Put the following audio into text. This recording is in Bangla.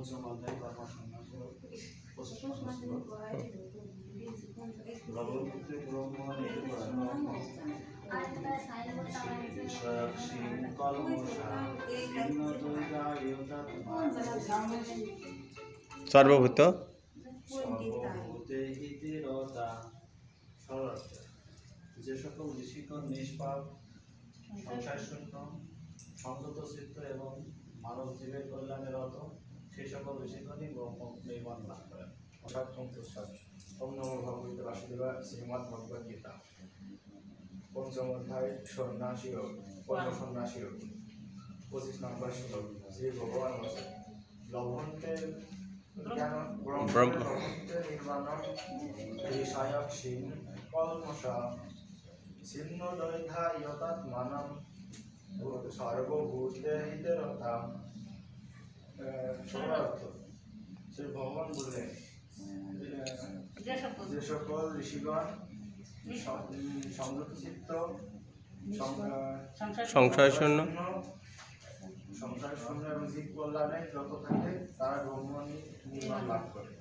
পঞ্চম অধ্যায় কর্মসন্ন্যাস 25 নম্বর শ্লোক। ভগবতে ব্রহ্ম নির্বাণ বিষয়ক্ষী কলমষা সর্বভূত সর্বভূতে হিতিরতা। সর্বার্থ যে সকল ঋষিগণ নিষ্পাপ, সংশয় শূন্য, সংযত চিত্ত এবং মানব জীবের কল্যাণে রত, সেই সকল ঋষিগণই ব্রহ্ম নির্বাণ লাভ করেন। ওম নমো ভগবতে বাসুদেবায়। শ্রীমদ্ ভগবদ গীতা পঞ্চম অধ্যায় সন্ন্যাসী যোগ, কর্ম সন্ন্যাসী যোগ, 25 নম্বর শ্লোক। শ্রী ভগবান বলেন, লভন্তে জ্ঞান ব্রহ্মতে নির্বাণম বিষয়ক্ষীণ কলমষা ছিন্নদ্বৈধা ইয়তাত্মানম সর্বভূতে হিতেরতাম। সর্বার্থ শ্রী ভগবান বললেন, যে সকল ঋষিগণ সংযত চিত্ত, সংশয় শূন্য এবং জীব কল্যাণে যত থাকে তারা ব্রহ্ম নির্বাণ লাভ করে।